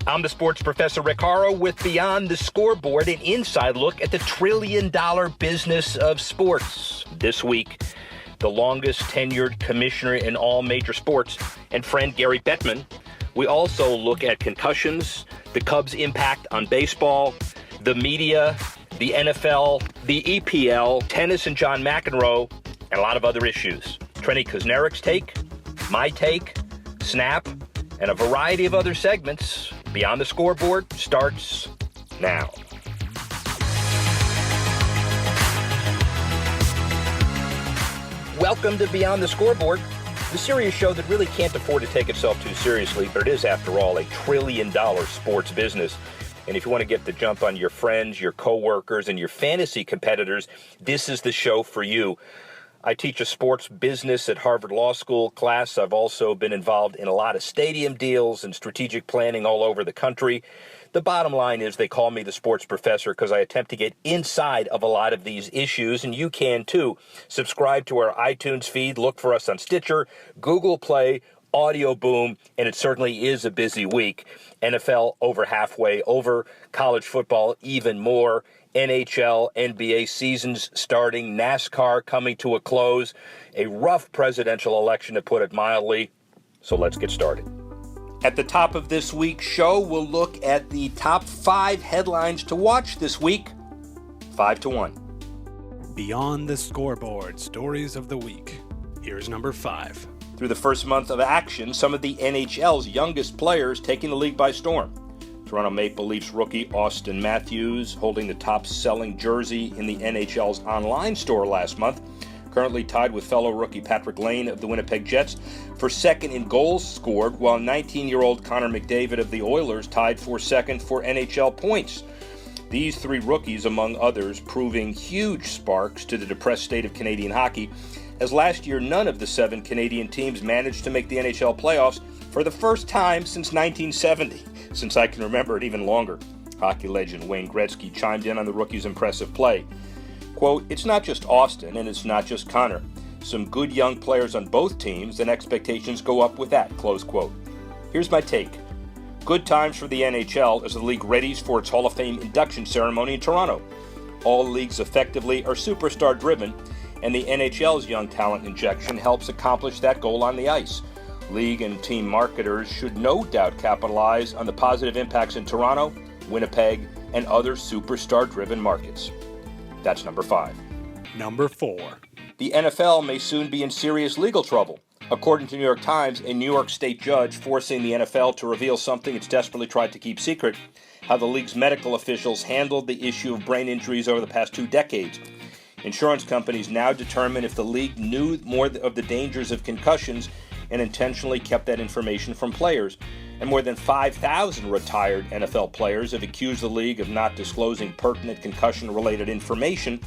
I'm the sports professor Rick Horrow with Beyond the Scoreboard, an inside look at the trillion-dollar business of sports. This week, the longest tenured commissioner in all major sports and friend Gary Bettman. We also look at concussions, the Cubs' impact on baseball, the media, the NFL, the EPL, tennis and John McEnroe, and a lot of other issues. Trenny Kusnerik's take, my take, Snap, and a variety of other segments. Beyond the Scoreboard starts now. Welcome to Beyond the Scoreboard, the serious show that really can't afford to take itself too seriously, but it is, after all, a trillion-dollar sports business. And if you want to get the jump on your friends, your coworkers, and your fantasy competitors, this is the show for you. I teach a sports business at Harvard Law School class. I've also been involved in a lot of stadium deals and strategic planning all over the country. The bottom line is they call me the sports professor because I attempt to get inside of a lot of these issues, and you can too. Subscribe to our iTunes feed. Look for us on Stitcher, Google Play, Audio Boom, and it certainly is a busy week. NFL over halfway over, college football even more, NHL, NBA seasons starting, NASCAR coming to a close, a rough presidential election to put it mildly. So let's get started. At the top of this week's show, we'll look at the top 5 headlines to watch this week, 5 to 1. Beyond the Scoreboard, stories of the week. Here's number 5. Through the first month of action, some of the NHL's youngest players taking the league by storm. Toronto Maple Leafs rookie Austin Matthews holding the top-selling jersey in the NHL's online store last month, currently tied with fellow rookie Patrick Lane of the Winnipeg Jets for second in goals scored, while 19-year-old Connor McDavid of the Oilers tied for second for NHL points. These 3 rookies, among others, proving huge sparks to the depressed state of Canadian hockey, as last year none of the 7 Canadian teams managed to make the NHL playoffs for the first time since 1970. Since I can remember it even longer. Hockey legend Wayne Gretzky chimed in on the rookie's impressive play. Quote, "It's not just Austin and it's not just Connor. Some good young players on both teams and expectations go up with that," close quote. Here's my take. Good times for the NHL as the league readies for its Hall of Fame induction ceremony in Toronto. All leagues effectively are superstar driven, and the NHL's young talent injection helps accomplish that goal on the ice. League and team marketers should no doubt capitalize on the positive impacts in Toronto, Winnipeg, and other superstar-driven markets. That's number 5. Number 4. The NFL may soon be in serious legal trouble. According to New York Times, a New York state judge forcing the NFL to reveal something it's desperately tried to keep secret, how the league's medical officials handled the issue of brain injuries over the past 2 decades. Insurance companies now determine if the league knew more of the dangers of concussions and intentionally kept that information from players. And more than 5,000 retired NFL players have accused the league of not disclosing pertinent concussion-related information.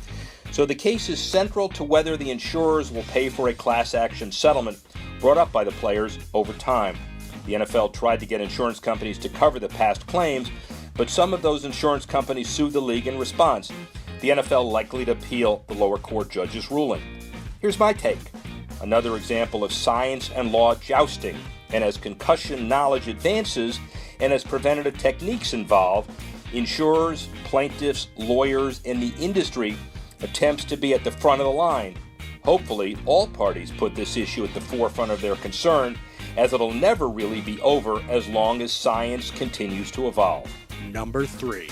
So the case is central to whether the insurers will pay for a class action settlement brought up by the players over time. The NFL tried to get insurance companies to cover the past claims, but some of those insurance companies sued the league in response. The NFL likely to appeal the lower court judge's ruling. Here's my take. Another example of science and law jousting, and as concussion knowledge advances and as preventative techniques involve, insurers, plaintiffs, lawyers, and the industry attempts to be at the front of the line. Hopefully, all parties put this issue at the forefront of their concern, as it'll never really be over as long as science continues to evolve. Number 3.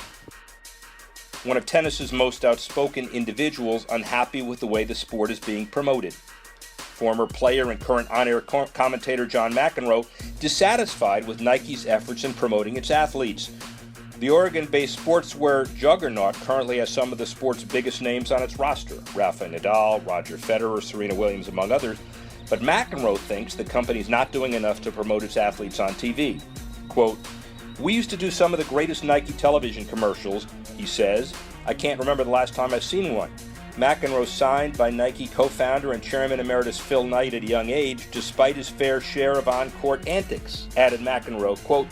One of tennis's most outspoken individuals unhappy with the way the sport is being promoted. Former player and current on-air commentator John McEnroe dissatisfied with Nike's efforts in promoting its athletes. The Oregon-based sportswear juggernaut currently has some of the sport's biggest names on its roster, Rafa Nadal, Roger Federer, Serena Williams, among others, but McEnroe thinks the company's not doing enough to promote its athletes on TV. Quote, "We used to do some of the greatest Nike television commercials," he says. "I can't remember the last time I've seen one." McEnroe signed by Nike co-founder and chairman emeritus Phil Knight at a young age, despite his fair share of on-court antics. Added McEnroe, quote,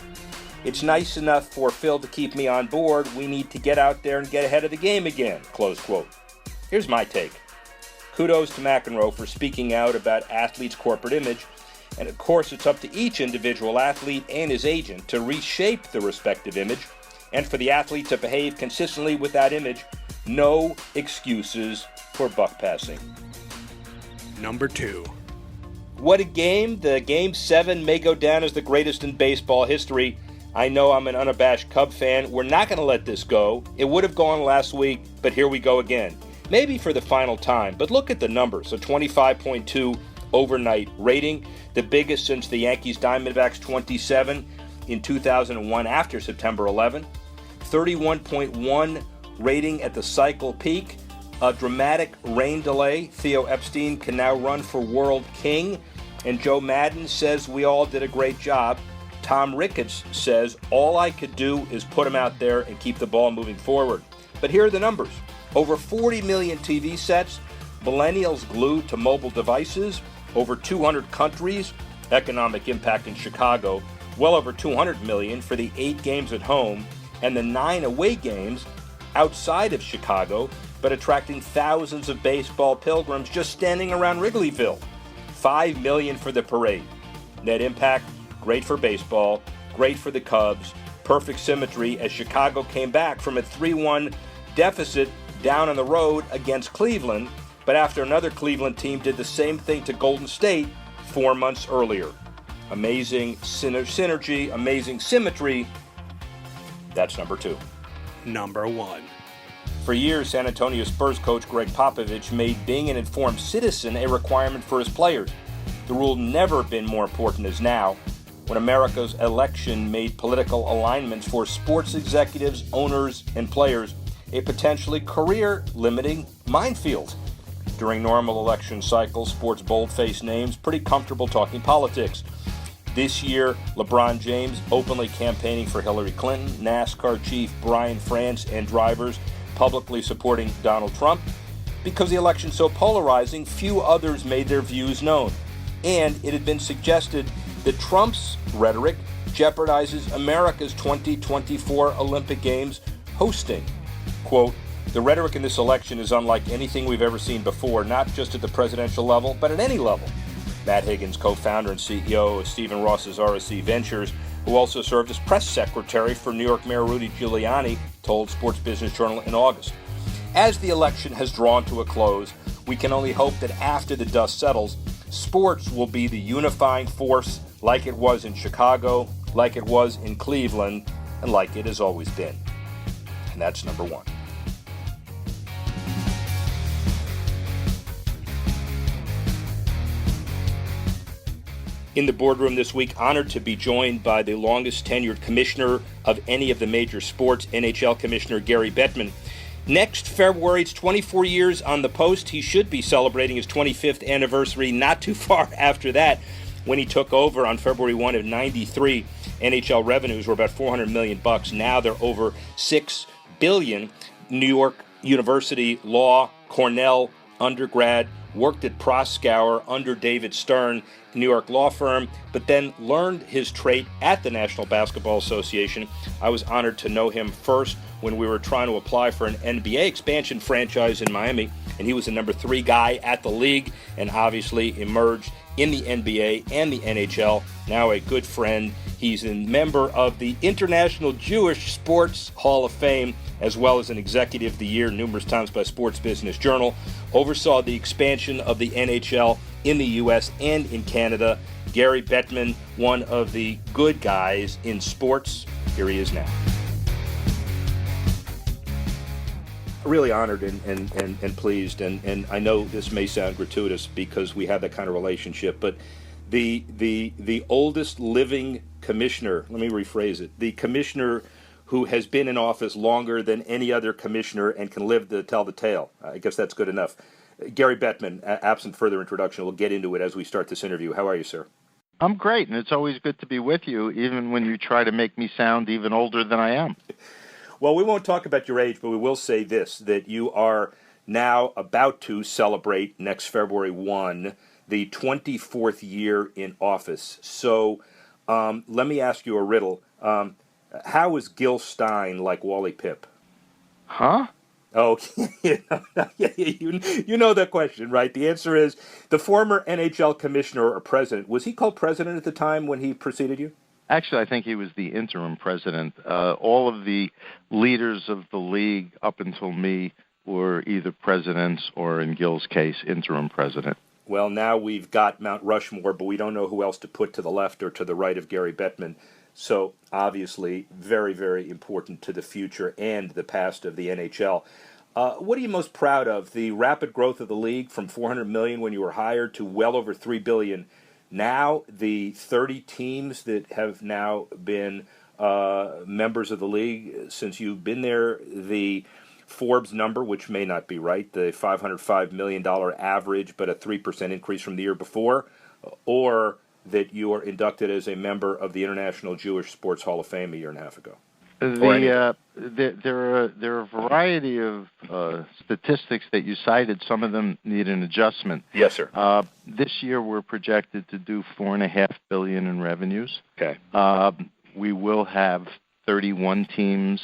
"It's nice enough for Phil to keep me on board. We need to get out there and get ahead of the game again," close quote. Here's my take. Kudos to McEnroe for speaking out about athletes' corporate image And of course, it's up to each individual athlete and his agent to reshape the respective image, and for the athlete to behave consistently with that image. No excuses for buck passing. Number 2. What a game. The Game 7 may go down as the greatest in baseball history. I know I'm an unabashed Cub fan. We're not going to let this go. It would have gone last week, but here we go again. Maybe for the final time, but look at the numbers. A 25.2 overnight rating, the biggest since the Yankees Diamondbacks 27 in 2001 after September 11. 31.1 rating at the cycle peak. A dramatic rain delay. Theo Epstein can now run for World King. And Joe Madden says we all did a great job. Tom Ricketts says all I could do is put him out there and keep the ball moving forward. But here are the numbers. Over 40 million TV sets, millennials glued to mobile devices, over 200 countries, economic impact in Chicago, well over 200 million for the 8 games at home and the 9 away games outside of Chicago, but attracting thousands of baseball pilgrims just standing around Wrigleyville. 5 million for the parade. Net impact, great for baseball, great for the Cubs, perfect symmetry as Chicago came back from a 3-1 deficit down on the road against Cleveland, but after another Cleveland team did the same thing to Golden State 4 months earlier. Amazing synergy, amazing symmetry. That's number 2. Number 1. For years, San Antonio Spurs coach Greg Popovich made being an informed citizen a requirement for his players. The rule never been more important as now, when America's election made political alignments for sports executives, owners, and players a potentially career-limiting minefield. During normal election cycles, sports bold-faced names pretty comfortable talking politics. This year, LeBron James openly campaigning for Hillary Clinton, NASCAR chief Brian France, and drivers publicly supporting Donald Trump. Because the election's so polarizing, few others made their views known. And it had been suggested that Trump's rhetoric jeopardizes America's 2024 Olympic Games hosting. Quote, "The rhetoric in this election is unlike anything we've ever seen before, not just at the presidential level, but at any level." Matt Higgins, co-founder and CEO of Stephen Ross's RSC Ventures, who also served as press secretary for New York Mayor Rudy Giuliani, told Sports Business Journal in August. As the election has drawn to a close, we can only hope that after the dust settles, sports will be the unifying force like it was in Chicago, like it was in Cleveland, and like it has always been. And that's number 1. In the boardroom this week, honored to be joined by the longest tenured commissioner of any of the major sports, NHL Commissioner Gary Bettman. Next February, it's 24 years on the post. He should be celebrating his 25th anniversary not too far after that. When he took over on February 1 of 93, NHL revenues were about $400 million. Now they're over $6 billion. New York University Law, Cornell undergrad, worked at Proskauer under David Stern, New York law firm, but then learned his trade at the National Basketball Association. I was honored to know him first when we were trying to apply for an NBA expansion franchise in Miami, and he was the number 3 guy at the league and obviously emerged in the NBA and the NHL. Now a good friend. He's a member of the International Jewish Sports Hall of Fame, as well as an Executive of the Year numerous times by Sports Business Journal. Oversaw the expansion of the NHL in the U.S. and in Canada. Gary Bettman, one of the good guys in sports. Here he is now. Really honored and pleased, and I know this may sound gratuitous because we have that kind of relationship, but the oldest living commissioner, let me rephrase it, the commissioner who has been in office longer than any other commissioner and can live to tell the tale. I guess that's good enough. Gary Bettman, absent further introduction, we'll get into it as we start this interview. How are you, sir? I'm great, and it's always good to be with you, even when you try to make me sound even older than I am. Well, we won't talk about your age, but we will say this, that you are now about to celebrate next February 1, the 24th year in office. So let me ask you a riddle. How is Gil Stein like Wally Pipp? Huh? Oh, you know that question, right? The answer is the former NHL commissioner or president. Was he called president at the time when he preceded you? Actually, I think he was the interim president. All of the leaders of the league up until me were either presidents or, in Gil's case, interim president. Well, now we've got Mount Rushmore, but we don't know who else to put to the left or to the right of Gary Bettman. So obviously, very, very important to the future and the past of the NHL. What are you most proud of? The rapid growth of the league from 400 million when you were hired to well over 3 billion. Now the 30 teams that have now been members of the league since you've been there. The Forbes number, which may not be right, the $505 million average, but a 3% increase from the year before, or that you are inducted as a member of the International Jewish Sports Hall of Fame a year and a half ago. There are a variety of statistics that you cited. Some of them need an adjustment. Yes, sir. This year we're projected to do $4.5 billion in revenues. Okay. We will have 31 teams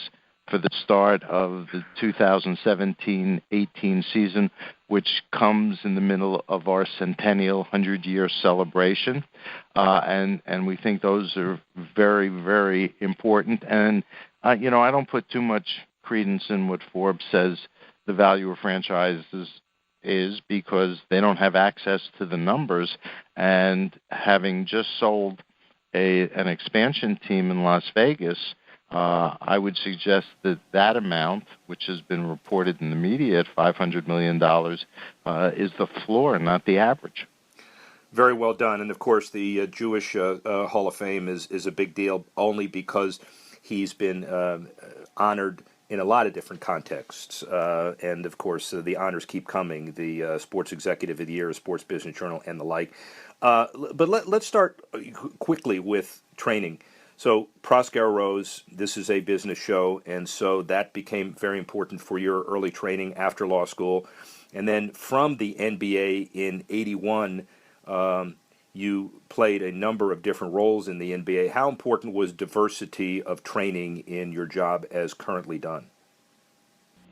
for the start of the 2017-18 season, which comes in the middle of our centennial 100-year celebration. And we think those are very, very important. And, I don't put too much credence in what Forbes says the value of franchises is, because they don't have access to the numbers. And having just sold an expansion team in Las Vegas, I would suggest that amount, which has been reported in the media at $500 million, is the floor, not the average. Very well done. And, of course, the Jewish Hall of Fame is a big deal only because he's been honored in a lot of different contexts. And, of course, the honors keep coming, the Sports Executive of the Year, Sports Business Journal, and the like. But let's start quickly with training. So Proskauer Rose, this is a business show, and so that became very important for your early training after law school. And then from the NBA in 81, you played a number of different roles in the NBA. How important was diversity of training in your job as currently done?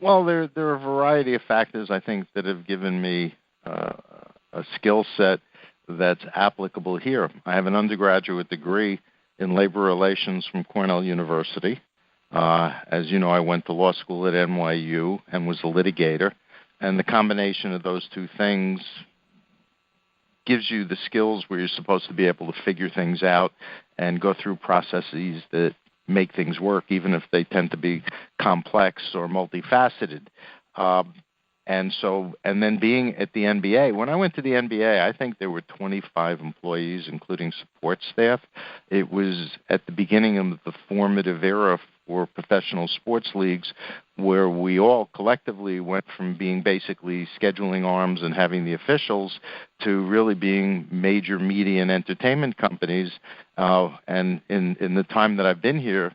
Well, there are a variety of factors, I think, that have given me a skill set that's applicable here. I have an undergraduate degree in labor relations from Cornell University. As you know, I went to law school at NYU and was a litigator. And the combination of those two things gives you the skills where you're supposed to be able to figure things out and go through processes that make things work, even if they tend to be complex or multifaceted. And then being at the NBA, when I went to the NBA, I think there were 25 employees, including support staff. It was at the beginning of the formative era for professional sports leagues, where we all collectively went from being basically scheduling arms and having the officials to really being major media and entertainment companies. And in the time that I've been here,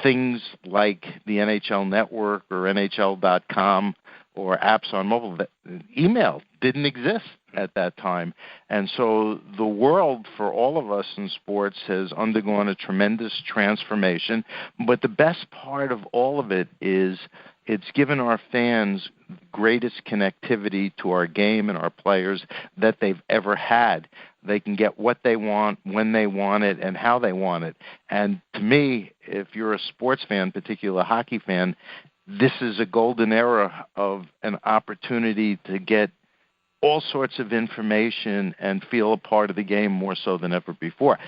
things like the NHL Network or NHL.com or apps on mobile, email didn't exist at that time. And so the world for all of us in sports has undergone a tremendous transformation. But the best part of all of it is it's given our fans greatest connectivity to our game and our players that they've ever had. They can get what they want, when they want it, and how they want it. And to me, if you're a sports fan, particularly a hockey fan, this is a golden era of an opportunity to get all sorts of information and feel a part of the game more so than ever before.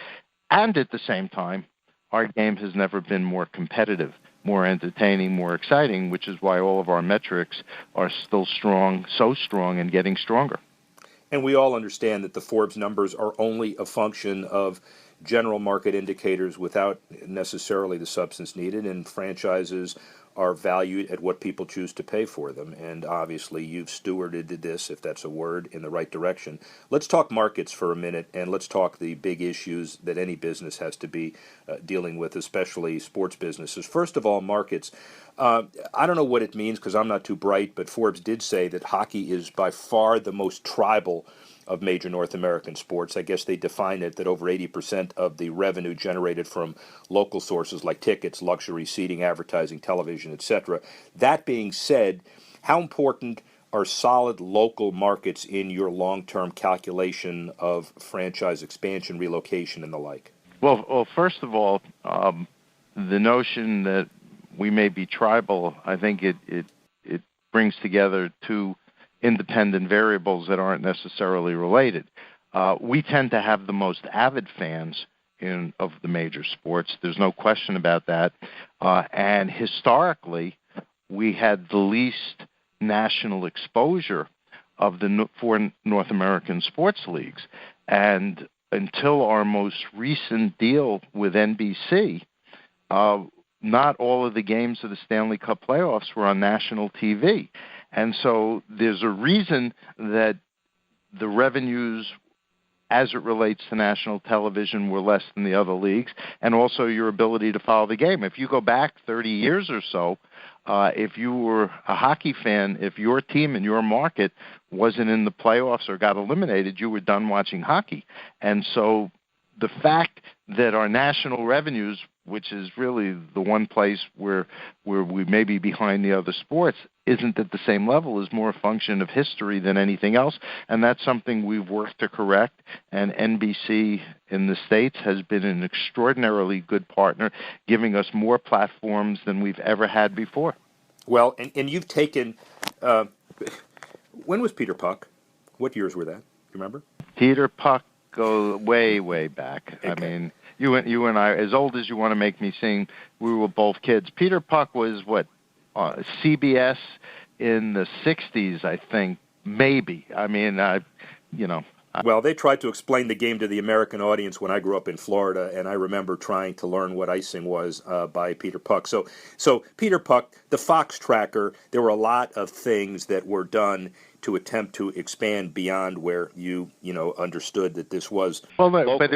And at the same time, our game has never been more competitive, more entertaining, more exciting, which is why all of our metrics are still strong, so strong, and getting stronger. And we all understand that the Forbes numbers are only a function of general market indicators without necessarily the substance needed, and franchises are valued at what people choose to pay for them. And obviously you've stewarded this, if that's a word, in the right direction. Let's talk markets for a minute, and let's talk the big issues that any business has to be dealing with, especially sports businesses. First of all, markets. I don't know what it means because I'm not too bright, but Forbes did say that hockey is by far the most tribal of major North American sports. I guess they define it that over 80% of the revenue generated from local sources like tickets, luxury seating, advertising, television, etc. That being said, how important are solid local markets in your long-term calculation of franchise expansion, relocation, and the like? Well, first of all, the notion that we may be tribal, I think it brings together two independent variables that aren't necessarily related. We tend to have the most avid fans of the major sports. There's no question about that. And historically, we had the least national exposure of the four North American sports leagues. And until our most recent deal with NBC, not all of the games of the Stanley Cup playoffs were on national TV. And so there's a reason that the revenues as it relates to national television were less than the other leagues, and also your ability to follow the game. If you go back 30 years or so, if you were a hockey fan, if your team in your market wasn't in the playoffs or got eliminated, you were done watching hockey. And so the fact that our national revenues, which is really the one place where we may be behind the other sports, isn't at the same level, is more a function of history than anything else. And that's something we've worked to correct. And NBC in the States has been an extraordinarily good partner, giving us more platforms than we've ever had before. Well, and you've taken, when was Peter Puck? What years were that? Do you remember? Peter Puck go way, way back. Okay. I mean, you and I, as old as you want to make me seem, we were both kids. Peter Puck was CBS in the 60s, I think, maybe. I mean, Well, they tried to explain the game to the American audience when I grew up in Florida, and I remember trying to learn what icing was by Peter Puck. So Peter Puck, the Fox tracker, there were a lot of things that were done to attempt to expand beyond where you understood that this was. Well, local. but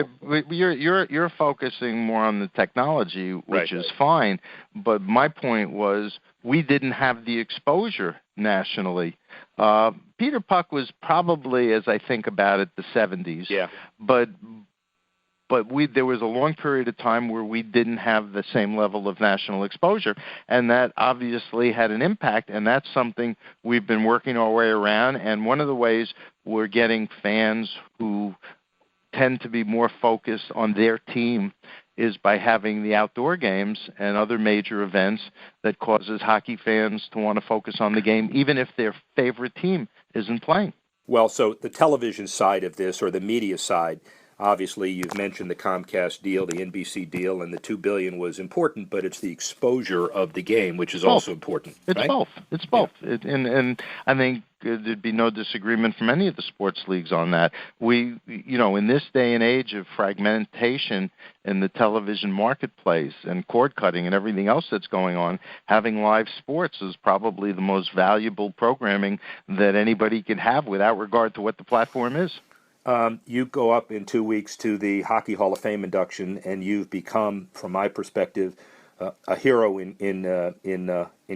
you're focusing more on the technology, which is fine. But my point was we didn't have the exposure nationally. Peter Puck was probably, as I think about it, the 70s. Yeah. But there was a long period of time where we didn't have the same level of national exposure, and that obviously had an impact, and that's something we've been working our way around. And one of the ways we're getting fans who tend to be more focused on their team is by having the outdoor games and other major events that causes hockey fans to want to focus on the game, even if their favorite team isn't playing. Well, so the television side of this, or the media side, obviously you've mentioned the Comcast deal, the NBC deal, and the $2 billion was important, but it's the exposure of the game, which is also important. It's right? both. It's both. Yeah. And I think there'd be no disagreement from any of the sports leagues on that. We, in this day and age of fragmentation in the television marketplace and cord cutting and everything else that's going on, having live sports is probably the most valuable programming that anybody can have without regard to what the platform is. You go up in 2 weeks to the Hockey Hall of Fame induction, and you've become, from my perspective, a hero in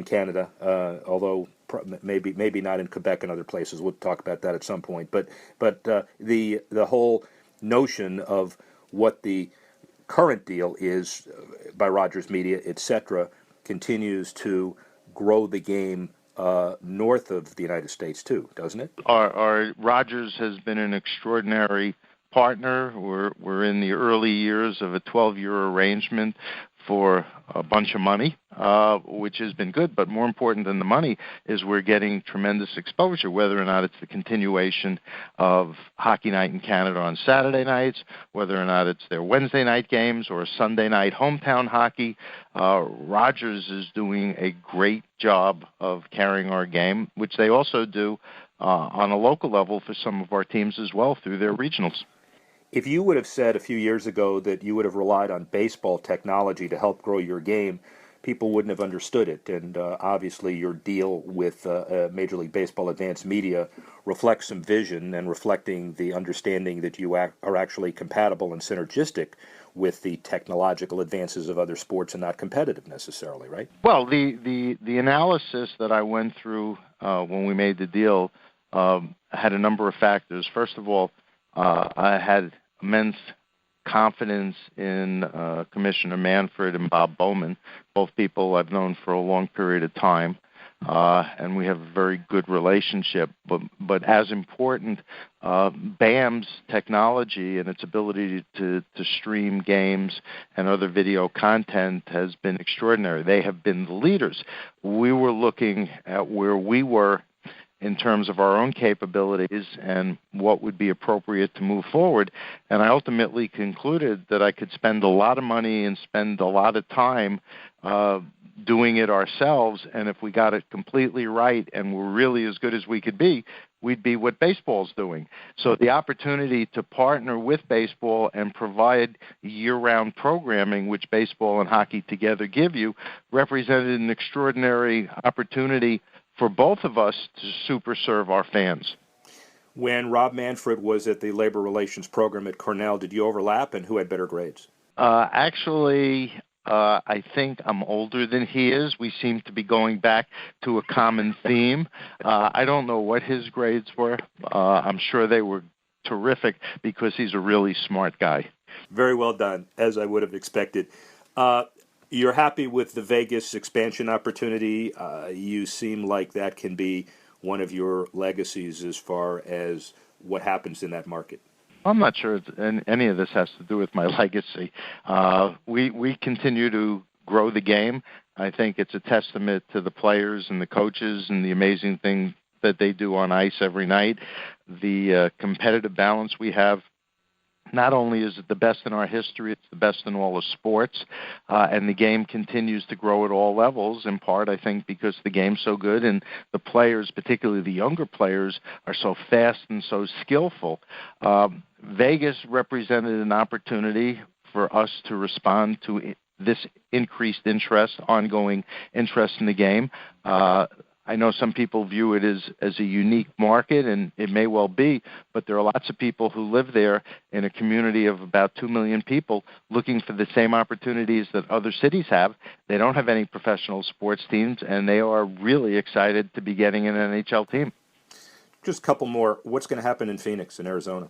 Canada. Although maybe not in Quebec and other places. We'll talk about that at some point. But the whole notion of what the current deal is by Rogers Media, etc., continues to grow the game north of the United States too, doesn't it? Our Rogers has been an extraordinary partner. We're in the early years of a 12-year arrangement for a bunch of money, which has been good. But more important than the money is we're getting tremendous exposure, whether or not it's the continuation of Hockey Night in Canada on Saturday nights, whether or not it's their Wednesday night games or Sunday night hometown hockey. Rogers is doing a great job of carrying our game, which they also do on a local level for some of our teams as well through their regionals. If you would have said a few years ago that you would have relied on baseball technology to help grow your game, people wouldn't have understood it. And obviously your deal with Major League Baseball Advanced Media reflects some vision and reflecting the understanding that you are actually compatible and synergistic with the technological advances of other sports and not competitive necessarily, right? Well, the analysis that I went through when we made the deal had a number of factors. First of all, I had immense confidence in Commissioner Manfred and Bob Bowman, both people I've known for a long period of time, and we have a very good relationship. But as important, BAM's technology and its ability to stream games and other video content has been extraordinary. They have been the leaders. We were looking at where we were in terms of our own capabilities and what would be appropriate to move forward. And I ultimately concluded that I could spend a lot of money and spend a lot of time doing it ourselves, and if we got it completely right and we're really as good as we could be, we'd be what baseball's doing. So the opportunity to partner with baseball and provide year-round programming, which baseball and hockey together give you, represented an extraordinary opportunity for both of us to super serve our fans. When Rob Manfred was at the Labor Relations program at Cornell, did you overlap, and who had better grades? Actually, I think I'm older than he is. We seem to be going back to a common theme. I don't know what his grades were. I'm sure they were terrific because he's a really smart guy. Very well done, as I would have expected. You're happy with the Vegas expansion opportunity. You seem like that can be one of your legacies as far as what happens in that market. I'm not sure any of this has to do with my legacy. We continue to grow the game. I think it's a testament to the players and the coaches and the amazing thing that they do on ice every night. The competitive balance we have, not only is it the best in our history, it's the best in all of sports, and the game continues to grow at all levels, in part, I think, because the game's so good and the players, particularly the younger players, are so fast and so skillful. Vegas represented an opportunity for us to respond to this increased interest, ongoing interest in the game. I know some people view it as a unique market, and it may well be, but there are lots of people who live there in a community of about 2 million people looking for the same opportunities that other cities have. They don't have any professional sports teams, and they are really excited to be getting an NHL team. Just a couple more. What's going to happen in Phoenix, in Arizona?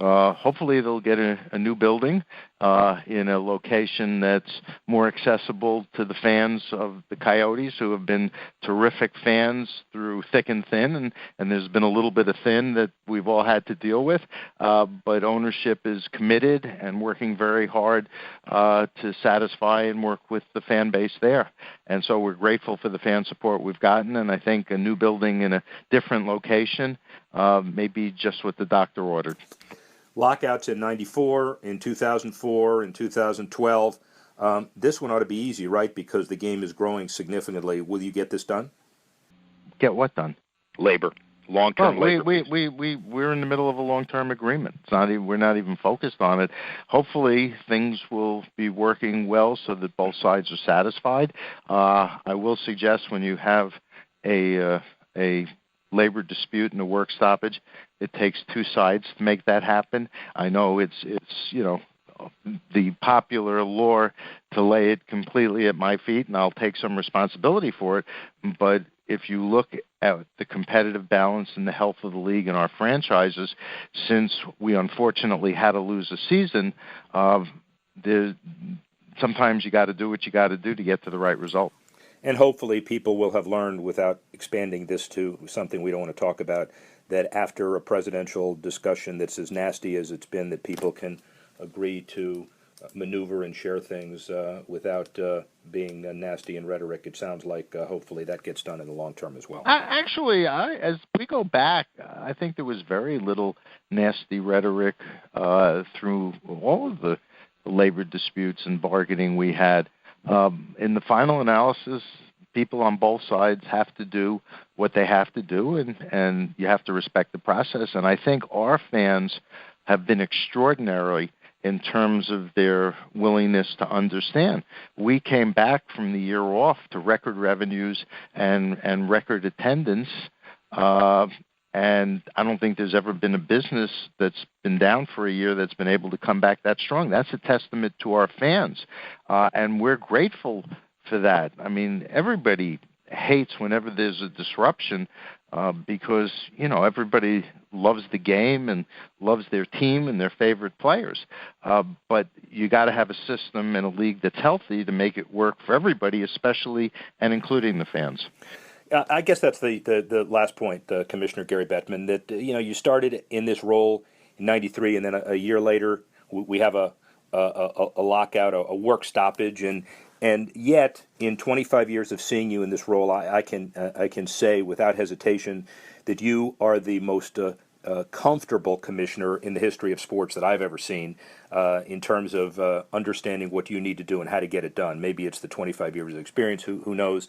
Hopefully they'll get a new building in a location that's more accessible to the fans of the Coyotes, who have been terrific fans through thick and thin, and there's been a little bit of thin that we've all had to deal with, but ownership is committed and working very hard to satisfy and work with the fan base there. And so we're grateful for the fan support we've gotten, and I think a new building in a different location may be just what the doctor ordered. Lockouts in 94, in 2004, in 2012. This one ought to be easy, right? Because the game is growing significantly. Will you get this done? Get what done? Labor. Long-term labor. We're in the middle of a long-term agreement. We're not even focused on it. Hopefully, things will be working well so that both sides are satisfied. I will suggest when you have a labor dispute and a work stoppage, it takes two sides to make that happen. I know it's the popular lore to lay it completely at my feet, and I'll take some responsibility for it. But if you look at the competitive balance and the health of the league and our franchises, since we unfortunately had to lose a season, sometimes you got to do what you got to do to get to the right result. And hopefully people will have learned, without expanding this to something we don't want to talk about, that after a presidential discussion that's as nasty as it's been, that people can agree to maneuver and share things without being nasty in rhetoric. It sounds like hopefully that gets done in the long term as well. Actually, as we go back, I think there was very little nasty rhetoric through all of the labor disputes and bargaining we had. In the final analysis, people on both sides have to do what they have to do, and you have to respect the process. And I think our fans have been extraordinary in terms of their willingness to understand. We came back from the year off to record revenues and record attendance, and I don't think there's ever been a business that's been down for a year that's been able to come back that strong. That's a testament to our fans, and we're grateful for that. I mean, everybody hates whenever there's a disruption because, everybody loves the game and loves their team and their favorite players. But you got to have a system and a league that's healthy to make it work for everybody, especially and including the fans. I guess that's the last point, Commissioner Gary Bettman, that you started in this role in '93, and then a year later we have a lockout, a work stoppage, and yet in 25 years of seeing you in this role, I can say without hesitation that you are the most comfortable commissioner in the history of sports that I've ever seen in terms of understanding what you need to do and how to get it done. Maybe it's the 25 years of experience, who knows.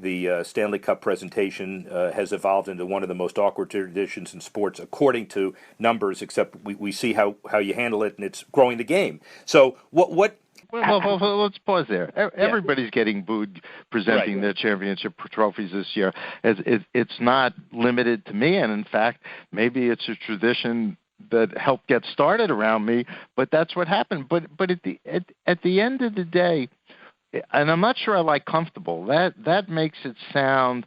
The Stanley Cup presentation has evolved into one of the most awkward traditions in sports, according to numbers, except we see how you handle it, and it's growing the game. So what Well, let's pause there. Everybody's getting booed presenting the championship trophies this year. It's not limited to me, and in fact, maybe it's a tradition that helped get started around me, but that's what happened. But at the end of the day, and I'm not sure I like comfortable. That makes it sound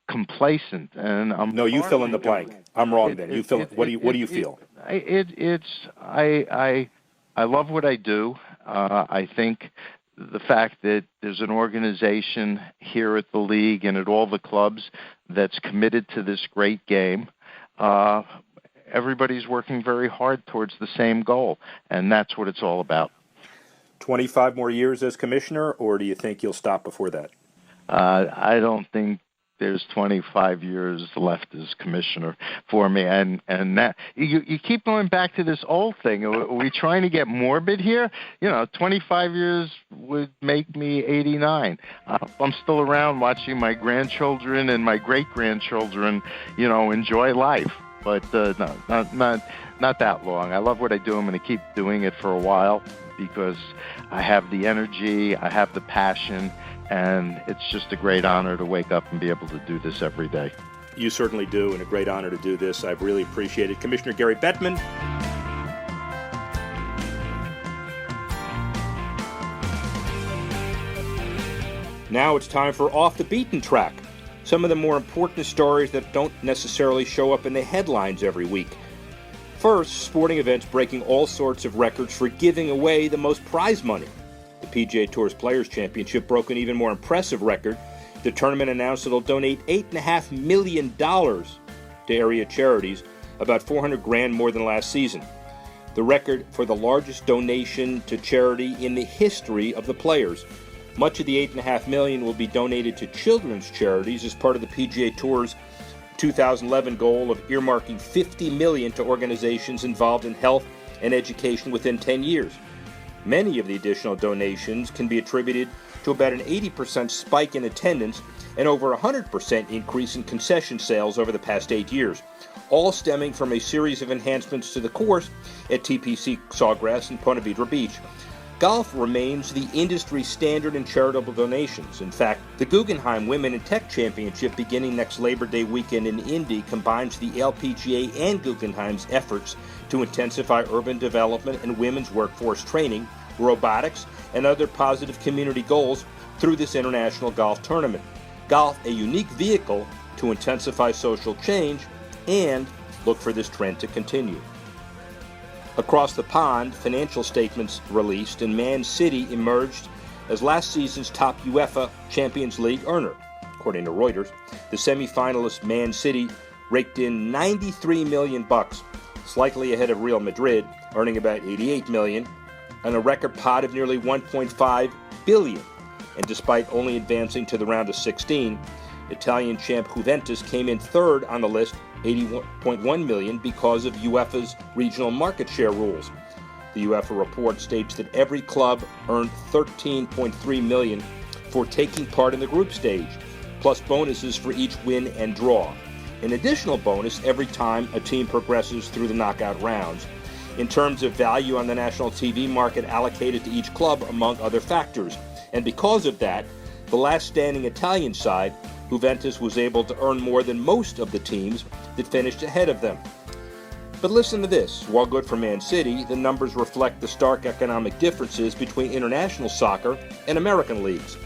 complacent, and No, you fill in the blank. I'm wrong then. You fill. What do you feel? I love what I do. I think the fact that there's an organization here at the league and at all the clubs that's committed to this great game, everybody's working very hard towards the same goal, and that's what it's all about. 25 more years as commissioner, or do you think you'll stop before that? I don't think there's 25 years left as commissioner for me, and that you keep going back to this old thing. Are we trying to get morbid here? 25 years would make me 89. I'm still around watching my grandchildren and my great-grandchildren, enjoy life. But no, not that long. I love what I do. I'm going to keep doing it for a while because I have the energy, I have the passion, and it's just a great honor to wake up and be able to do this every day. You certainly do, and a great honor to do this. I really appreciate it. Commissioner Gary Bettman. Now it's time for Off the Beaten Track. Some of the more important stories that don't necessarily show up in the headlines every week. First, sporting events breaking all sorts of records for giving away the most prize money. The PGA Tour's Players Championship broke an even more impressive record. The tournament announced it'll donate $8.5 million to area charities, about $400,000 more than last season. The record for the largest donation to charity in the history of the Players. Much of the $8.5 million will be donated to children's charities as part of the PGA Tour's 2011 goal of earmarking $50 million to organizations involved in health and education within 10 years. Many of the additional donations can be attributed to about an 80% spike in attendance and over a 100% increase in concession sales over the past 8 years, all stemming from a series of enhancements to the course at TPC Sawgrass and Ponte Vedra Beach. Golf remains the industry standard in charitable donations. In fact, the Guggenheim Women in Tech Championship beginning next Labor Day weekend in Indy combines the LPGA and Guggenheim's efforts to intensify urban development and women's workforce training, robotics, and other positive community goals through this international golf tournament. Golf, a unique vehicle to intensify social change and look for this trend to continue. Across the pond, financial statements released, and Man City emerged as last season's top UEFA Champions League earner. According to Reuters, the semi-finalist Man City raked in $93 million, slightly ahead of Real Madrid, earning about $88 million, and a record pot of nearly $1.5 billion. And despite only advancing to the round of 16, Italian champ Juventus came in third on the list, $81.1 million, because of UEFA's regional market share rules. The UEFA report states that every club earned $13.3 million for taking part in the group stage, plus bonuses for each win and draw. An additional bonus every time a team progresses through the knockout rounds. In terms of value on the national TV market allocated to each club, among other factors. And because of that, the last standing Italian side, Juventus, was able to earn more than most of the teams that finished ahead of them. But listen to this. While good for Man City, the numbers reflect the stark economic differences between international soccer and American leagues.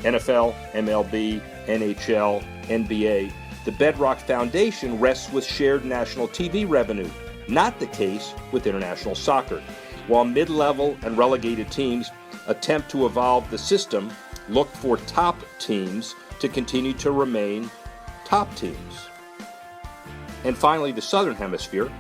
NFL, MLB, NHL, NBA, the bedrock foundation rests with shared national TV revenue, not the case with international soccer. While mid-level and relegated teams attempt to evolve the system, look for top teams to continue to remain top teams. And finally, the Southern Hemisphere.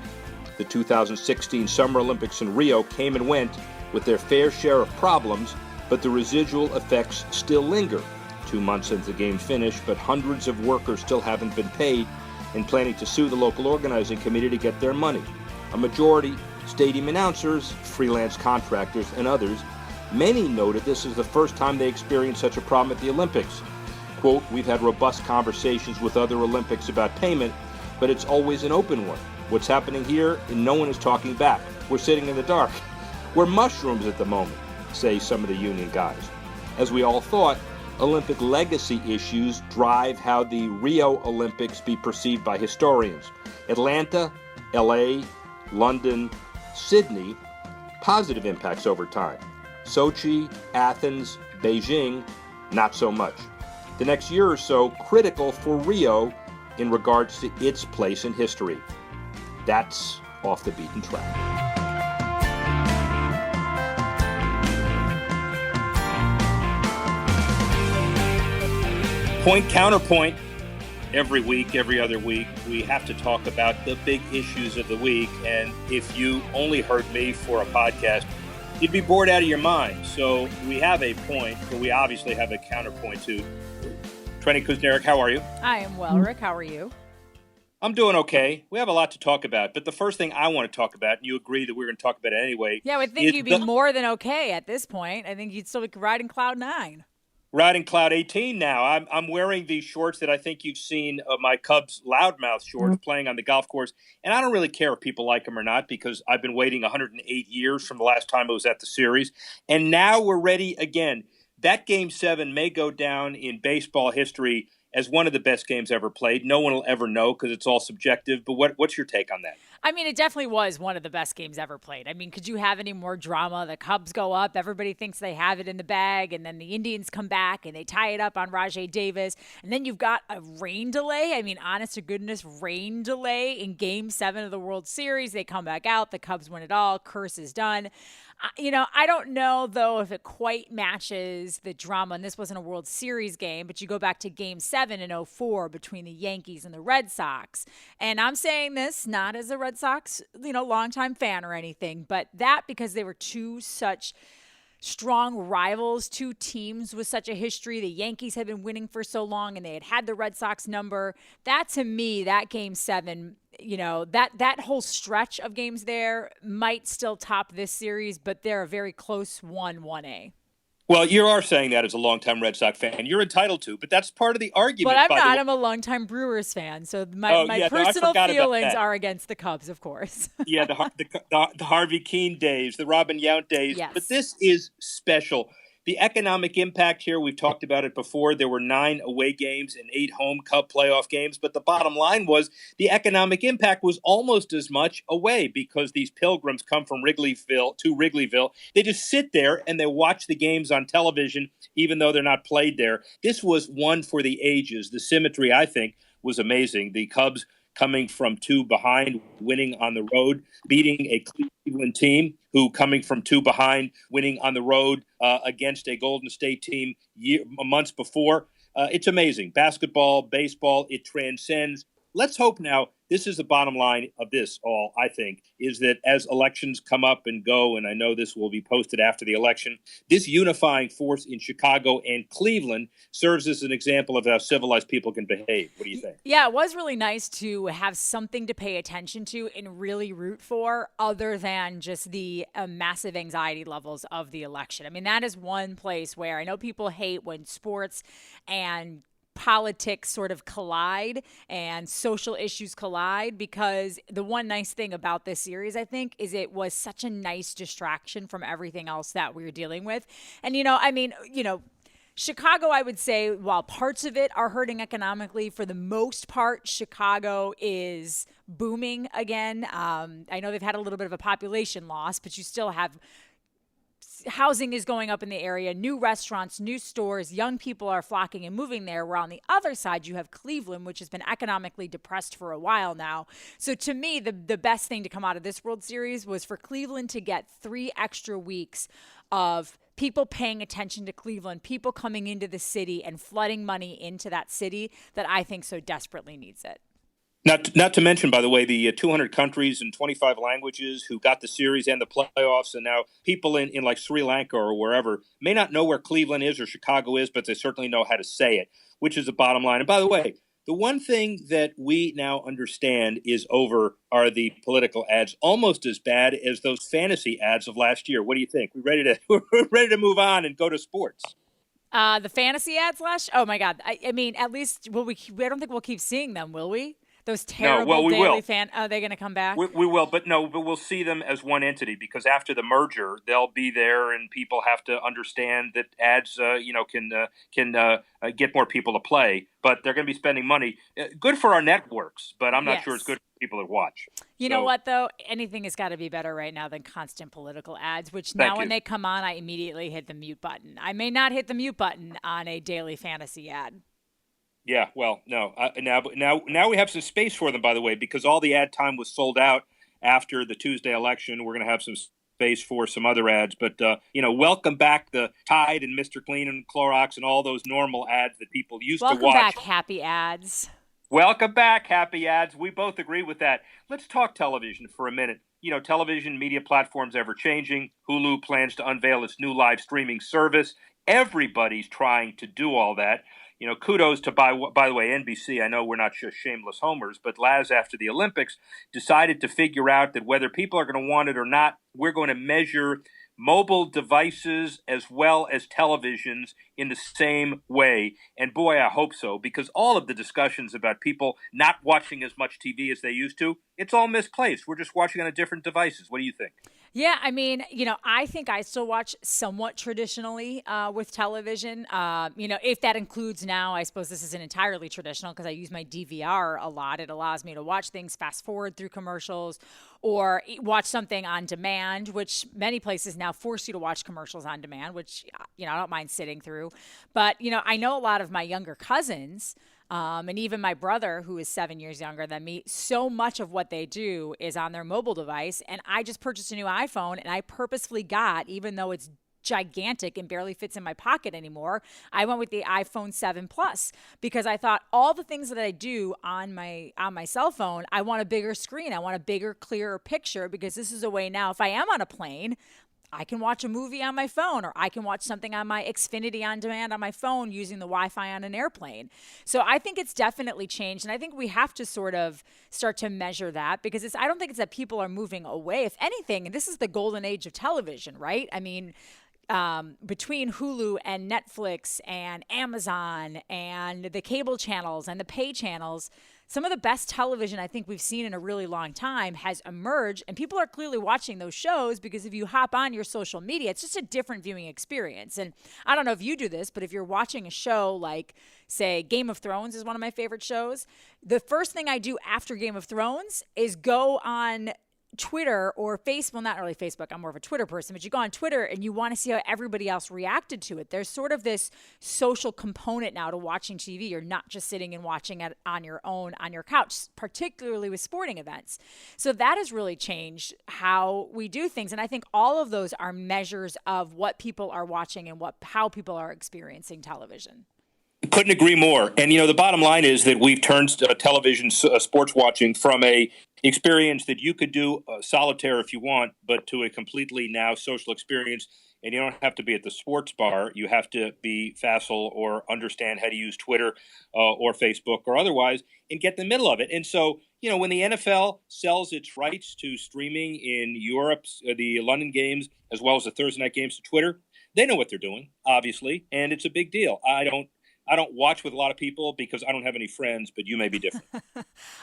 The 2016 Summer Olympics in Rio came and went with their fair share of problems, but the residual effects still linger. 2 months since the game finished, but hundreds of workers still haven't been paid and planning to sue the local organizing committee to get their money. A majority, stadium announcers, freelance contractors, and others. Many noted this is the first time they experienced such a problem at the Olympics. Quote, "We've had robust conversations with other Olympics about payment, but it's always an open one. What's happening here, and no one is talking back. We're sitting in the dark. We're mushrooms at the moment," say some of the union guys. As we all thought, Olympic legacy issues drive how the Rio Olympics be perceived by historians. Atlanta, LA, London, Sydney, positive impacts over time. Sochi, Athens, Beijing, not so much. The next year or so, critical for Rio in regards to its place in history. That's Off the Beaten Track. Point counterpoint. Every week, every other week, we have to talk about the big issues of the week. And if you only heard me for a podcast, you'd be bored out of your mind. So we have a point, but we obviously have a counterpoint too. Trenny Kuznirik, how are you? I am well, Rick. How are you? I'm doing okay. We have a lot to talk about, but the first thing I want to talk about, and you agree that we're going to talk about it anyway. Yeah, I would think you'd be more than okay at this point. I think you'd still be riding Cloud 9. Riding Cloud 18 now. I'm wearing these shorts that I think you've seen of my Cubs loudmouth shorts playing on the golf course. And I don't really care if people like them or not because I've been waiting 108 years from the last time I was at the series. And now we're ready again. That Game 7 may go down in baseball history as one of the best games ever played. No one will ever know because it's all subjective. But what's your take on that? I mean, it definitely was one of the best games ever played. I mean, could you have any more drama? The Cubs go up. Everybody thinks they have it in the bag. And then the Indians come back and they tie it up on Rajai Davis. And then you've got a rain delay. I mean, honest to goodness, rain delay in Game 7 of the World Series. They come back out. The Cubs win it all. Curse is done. I don't know, though, if it quite matches the drama. And this wasn't a World Series game, but you go back to Game 7 in 2004 between the Yankees and the Red Sox. And I'm saying this not as a Red Sox, longtime fan or anything, but that because they were two such strong rivals, two teams with such a history. The Yankees had been winning for so long and they had the Red Sox number. That, to me, that Game 7, that whole stretch of games there might still top this series, but they're a very close 1-1A. Well, you are saying that as a longtime Red Sox fan. You're entitled to, but that's part of the argument. But I'm not. I'm a longtime Brewers fan, so my personal feelings are against the Cubs, of course. Yeah, the Harvey Keene days, the Robin Yount days. Yes. But this is special. The economic impact here, we've talked about it before. There were 9 away games and 8 home Cub playoff games. But the bottom line was the economic impact was almost as much away because these pilgrims come from Wrigleyville. They just sit there and they watch the games on television, even though they're not played there. This was one for the ages. The symmetry, I think, was amazing. The Cubs coming from 2 behind, winning on the road, beating a Cleveland team who coming from 2 behind, winning on the road against a Golden State team months before. It's amazing. Basketball, baseball, it transcends. Let's hope now, this is the bottom line of this all, I think, is that as elections come up and go, and I know this will be posted after the election, this unifying force in Chicago and Cleveland serves as an example of how civilized people can behave. What do you think? Yeah, it was really nice to have something to pay attention to and really root for other than just the massive anxiety levels of the election. I mean, that is one place where I know people hate when sports and politics sort of collide and social issues collide, because the one nice thing about this series, I think, is it was such a nice distraction from everything else that we were dealing with. And, Chicago, I would say, while parts of it are hurting economically, for the most part, Chicago is booming again. I know they've had a little bit of a population loss, but you still have housing is going up in the area, new restaurants, new stores, young people are flocking and moving there. Where on the other side, you have Cleveland, which has been economically depressed for a while now. So to me, the best thing to come out of this World Series was for Cleveland to get 3 extra weeks of people paying attention to Cleveland, people coming into the city and flooding money into that city that I think so desperately needs it. Not to mention, by the way, the 200 countries and 25 languages who got the series and the playoffs, and now people in like Sri Lanka or wherever may not know where Cleveland is or Chicago is, but they certainly know how to say it, which is the bottom line. And by the way, the one thing that we now understand is over are the political ads, almost as bad as those fantasy ads of last year. What do you think? We're ready to move on and go to sports. The fantasy ads last. Oh my God! I mean, at least will we? I don't think we'll keep seeing them, will we? Those terrible we daily will. fan. Are they going to come back? We will, but we'll see them as one entity because after the merger, they'll be there, and people have to understand that ads, can get more people to play. But they're going to be spending money. Good for our networks, but I'm not sure it's good for people that watch. You know what, though? Anything has got to be better right now than constant political ads, which now when they come on, I immediately hit the mute button. I may not hit the mute button on a daily fantasy ad. Yeah, well, no. Now we have some space for them, by the way, because all the ad time was sold out after the Tuesday election. We're going to have some space for some other ads. But, welcome back the Tide and Mr. Clean and Clorox and all those normal ads that people used to watch. Welcome back, happy ads. Welcome back, happy ads. We both agree with that. Let's talk television for a minute. Television media platforms ever changing. Hulu plans to unveil its new live streaming service. Everybody's trying to do all that. Kudos to, by the way, NBC. I know we're not just shameless homers, but Laz, after the Olympics, decided to figure out that whether people are going to want it or not, we're going to measure mobile devices as well as televisions in the same way. And boy, I hope so, because all of the discussions about people not watching as much TV as they used to, it's all misplaced. We're just watching on different devices. What do you think? Yeah, I mean, I think I still watch somewhat traditionally with television. If that includes now, I suppose this isn't entirely traditional because I use my DVR a lot. It allows me to watch things fast forward through commercials or watch something on demand, which many places now force you to watch commercials on demand, which, I don't mind sitting through. But, I know a lot of my younger cousins and even my brother, who is 7 years younger than me, so much of what they do is on their mobile device. And I just purchased a new iPhone, and I purposefully got, even though it's gigantic and barely fits in my pocket anymore, I went with the iPhone 7 Plus because I thought all the things that I do on my cell phone, I want a bigger screen. I want a bigger, clearer picture because this is a way now, if I am on a plane, I can watch a movie on my phone, or I can watch something on my Xfinity on demand on my phone using the Wi-Fi on an airplane. So I think it's definitely changed. And I think we have to sort of start to measure that because I don't think it's that people are moving away. If anything, and this is the golden age of television, right? I mean, between Hulu and Netflix and Amazon and the cable channels and the pay channels, some of the best television I think we've seen in a really long time has emerged, and people are clearly watching those shows because if you hop on your social media, it's just a different viewing experience. And I don't know if you do this, but if you're watching a show like, say, Game of Thrones is one of my favorite shows, the first thing I do after Game of Thrones is go on Twitter or Facebook, not really Facebook, I'm more of a Twitter person, but you go on Twitter and you want to see how everybody else reacted to it. There's sort of this social component now to watching TV. You're not just sitting and watching it on your own, on your couch, particularly with sporting events. So that has really changed how we do things. And I think all of those are measures of what people are watching and how people are experiencing television. Couldn't agree more. And, the bottom line is that we've turned television sports watching from a experience that you could do solitaire if you want, but to a completely now social experience. And you don't have to be at the sports bar. You have to be facile or understand how to use Twitter or Facebook or otherwise and get in the middle of it. And so, when the NFL sells its rights to streaming in Europe, the London games, as well as the Thursday night games to Twitter, they know what they're doing, obviously, and it's a big deal. I don't watch with a lot of people because I don't have any friends, but you may be different.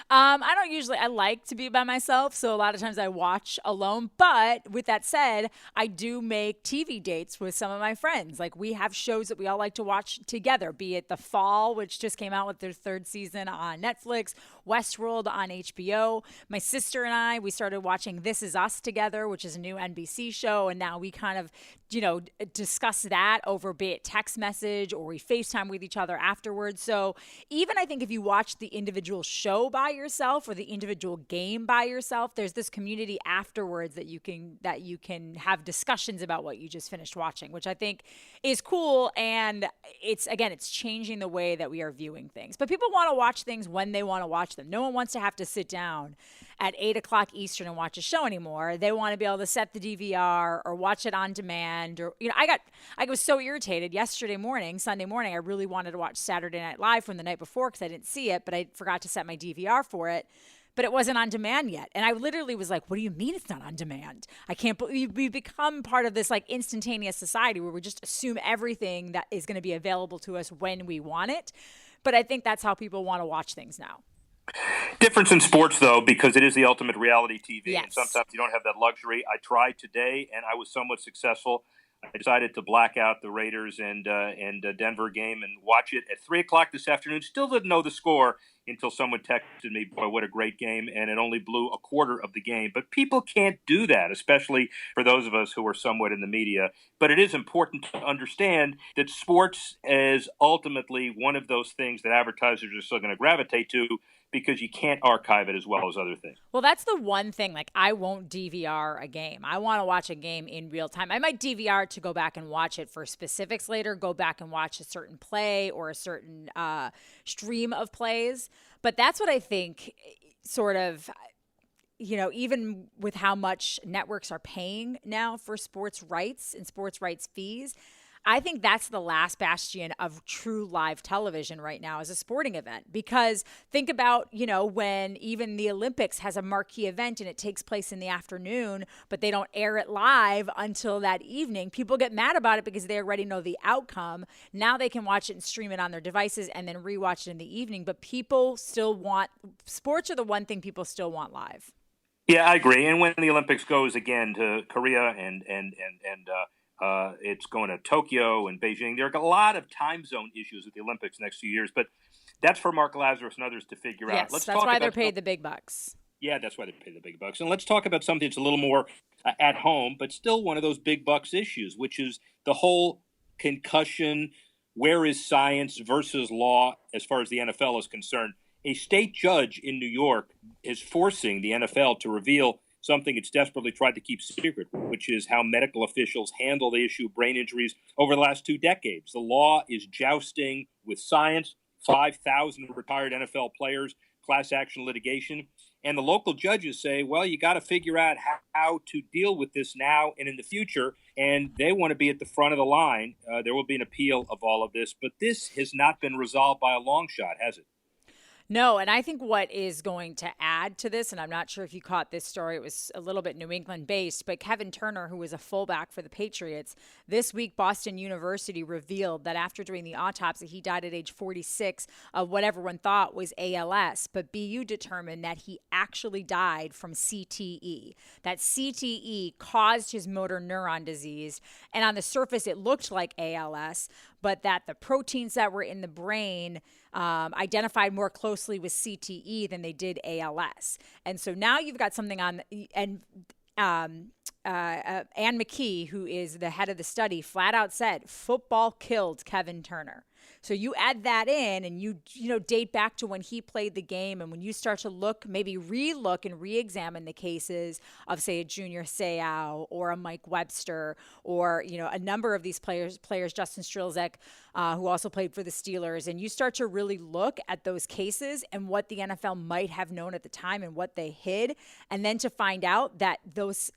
I like to be by myself, so a lot of times I watch alone. But with that said, I do make TV dates with some of my friends. Like, we have shows that we all like to watch together, be it The Fall, which just came out with their third season on Netflix, Westworld on HBO. My sister and I, we started watching This Is Us together, which is a new NBC show, and now we kind of, discuss that over, be it text message, or we FaceTime with each other afterwards. So even I think if you watch the individual show by yourself or the individual game by yourself, there's this community afterwards that you can have discussions about what you just finished watching, which I think is cool. And it's changing the way that we are viewing things. But people want to watch things when they want to watch them. No one wants to have to sit down at 8:00 Eastern and watch a show anymore. They want to be able to set the DVR or watch it on demand. Or, I was so irritated Sunday morning. I really wanted to watch Saturday Night Live from the night before because I didn't see it, but I forgot to set my DVR for it. But it wasn't on demand yet. And I literally was like, what do you mean it's not on demand? I can't believe we've become part of this like instantaneous society where we just assume everything that is going to be available to us when we want it. But I think that's how people want to watch things now. Difference in sports, though, because it is the ultimate reality TV, Yes. And sometimes you don't have that luxury. I tried today, and I was somewhat successful. I decided to black out the Raiders and Denver game and watch it at 3:00 this afternoon. Still didn't know the score until someone texted me, boy, what a great game, and it only blew a quarter of the game. But people can't do that, especially for those of us who are somewhat in the media. But it is important to understand that sports is ultimately one of those things that advertisers are still going to gravitate to because you can't archive it as well as other things. Well, that's the one thing. Like, I won't DVR a game. I want to watch a game in real time. I might DVR to go back and watch it for specifics later, go back and watch a certain play or a certain stream of plays. But that's what I think sort of, even with how much networks are paying now for sports rights and sports rights fees, I think that's the last bastion of true live television right now as a sporting event. Because think about, when even the Olympics has a marquee event and it takes place in the afternoon, but they don't air it live until that evening. People get mad about it because they already know the outcome. Now they can watch it and stream it on their devices and then rewatch it in the evening. But people still want, sports are the one thing people still want live. Yeah, I agree. And when the Olympics goes again to Korea and it's going to Tokyo and Beijing. There are a lot of time zone issues with the Olympics next few years, but that's for Mark Lazarus and others to figure out. Yes, that's why they're paid the big bucks. Yeah, that's why they pay the big bucks. And let's talk about something that's a little more at home, but still one of those big bucks issues, which is the whole concussion, where is science versus law as far as the NFL is concerned. A state judge in New York is forcing the NFL to reveal something it's desperately tried to keep secret, which is how medical officials handle the issue of brain injuries over the last 2 decades. The law is jousting with science, 5,000 retired NFL players, class action litigation. And the local judges say, well, you got to figure out how to deal with this now and in the future. And they want to be at the front of the line. There will be an appeal of all of this. But this has not been resolved by a long shot, has it? No, and I think what is going to add to this, and I'm not sure if you caught this story, it was a little bit New England based, but Kevin Turner, who was a fullback for the Patriots, this week Boston University revealed that after doing the autopsy, he died at age 46 of what everyone thought was ALS, but BU determined that he actually died from CTE. That CTE caused his motor neuron disease, and on the surface it looked like ALS, but that the proteins that were in the brain identified more closely with CTE than they did ALS. And so now you've got something on, and Ann McKee, who is the head of the study, flat out said, football killed Kevin Turner. So you add that in and you date back to when he played the game, and when you start to look, maybe re-look and re-examine the cases of, say, a Junior Seau or a Mike Webster or, a number of these players, Justin Strelzek, who also played for the Steelers, and you start to really look at those cases and what the NFL might have known at the time and what they hid, and then to find out that those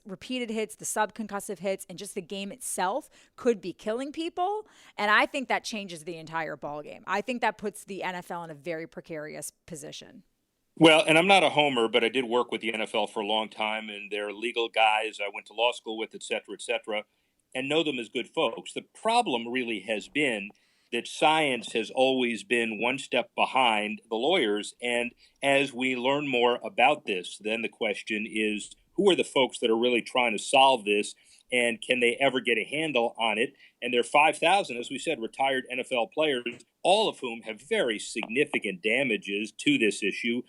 repeated hits, the subconcussive hits, and just the game itself could be killing people. And I think that changes the entire ballgame. I think that puts the NFL in a very precarious position. Well, and I'm not a homer, but I did work with the NFL for a long time, and they're legal guys I went to law school with, et cetera, and know them as good folks. The problem really has been that science has always been one step behind the lawyers. And as we learn more about this, then the question is, who are the folks that are really trying to solve this? And can they ever get a handle on it? And there are 5,000, as we said, retired NFL players, all of whom have very significant damages to this issue.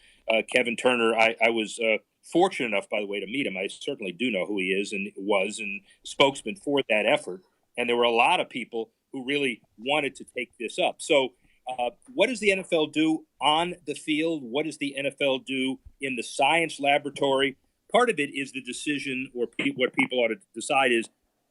Kevin Turner, I was fortunate enough, by the way, to meet him. I certainly do know who he is and was, and spokesman for that effort. And there were a lot of people who really wanted to take this up. So what does the NFL do on the field? What does the NFL do in the science laboratory? Part of it is the decision, or what people ought to decide is,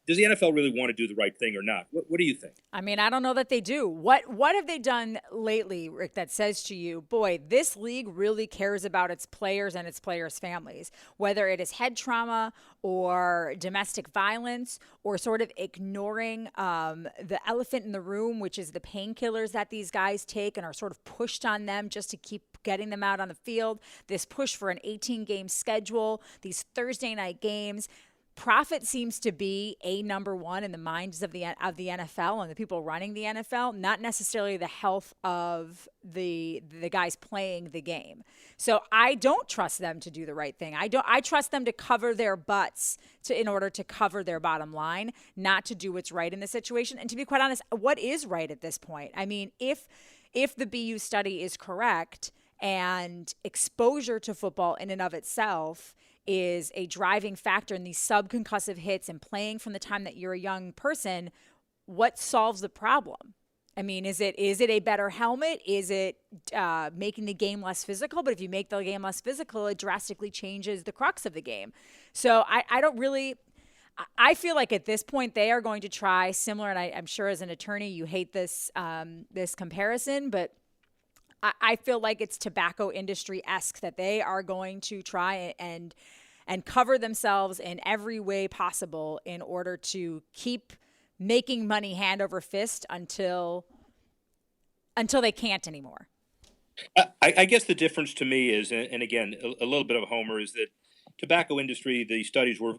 does the NFL really want to do the right thing or not? What do you think? I mean, I don't know that they do. What have they done lately, Rick, that says to you, boy, this league really cares about its players and its players' families, whether it is head trauma or domestic violence or sort of ignoring the elephant in the room, which is the painkillers that these guys take and are sort of pushed on them just to keep getting them out on the field, this push for an 18-game schedule, these Thursday night games. Profit seems to be number one in the minds of the NFL and the people running the NFL, not necessarily the health of the guys playing the game. So I don't trust them to do the right thing. I trust them to cover their butts in order to cover their bottom line, not to do what's right in the situation. And to be quite honest, what is right at this point? I mean, if the BU study is correct and exposure to football in and of itself is a driving factor in these subconcussive hits and playing from the time that you're a young person, what solves the problem? I mean, is it a better helmet? Is it making the game less physical? But if you make the game less physical, it drastically changes the crux of the game. So I feel like at this point they are going to try similar, and I'm sure as an attorney you hate this comparison, but I feel like it's tobacco industry-esque that they are going to try and cover themselves in every way possible in order to keep making money hand over fist until they can't anymore. I guess the difference to me is, and again, a little bit of a homer, is that tobacco industry, the studies were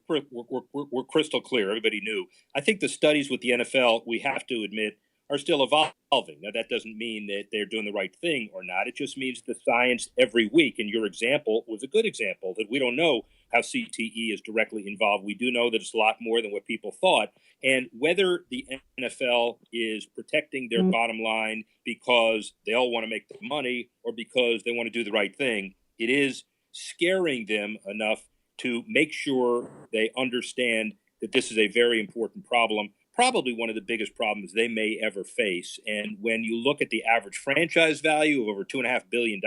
crystal clear. Everybody knew. I think the studies with the NFL, we have to admit, are still evolving. Now, that doesn't mean that they're doing the right thing or not. It just means the science every week, and your example was a good example, that we don't know how CTE is directly involved. We do know that it's a lot more than what people thought. And whether the NFL is protecting their bottom line because they all want to make the money or because they want to do the right thing, it is scaring them enough to make sure they understand that this is a very important problem. Probably one of the biggest problems they may ever face. And when you look at the average franchise value of over $2.5 billion,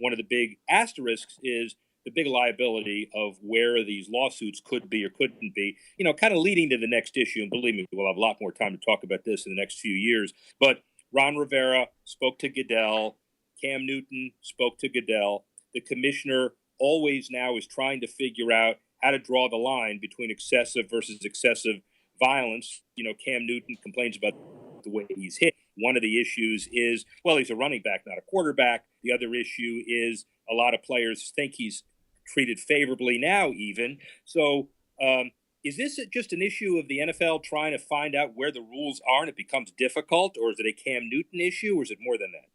one of the big asterisks is the big liability of where these lawsuits could be or couldn't be, kind of leading to the next issue. And believe me, we'll have a lot more time to talk about this in the next few years. But Ron Rivera spoke to Goodell. Cam Newton spoke to Goodell. The commissioner always now is trying to figure out how to draw the line between excessive versus excessive violence. Cam Newton complains about the way he's hit. One of the issues is, well, he's a running back, not a quarterback. The other issue is a lot of players think he's treated favorably now even. So is this just an issue of the NFL trying to find out where the rules are and it becomes difficult, or is it a Cam Newton issue, or is it more than that?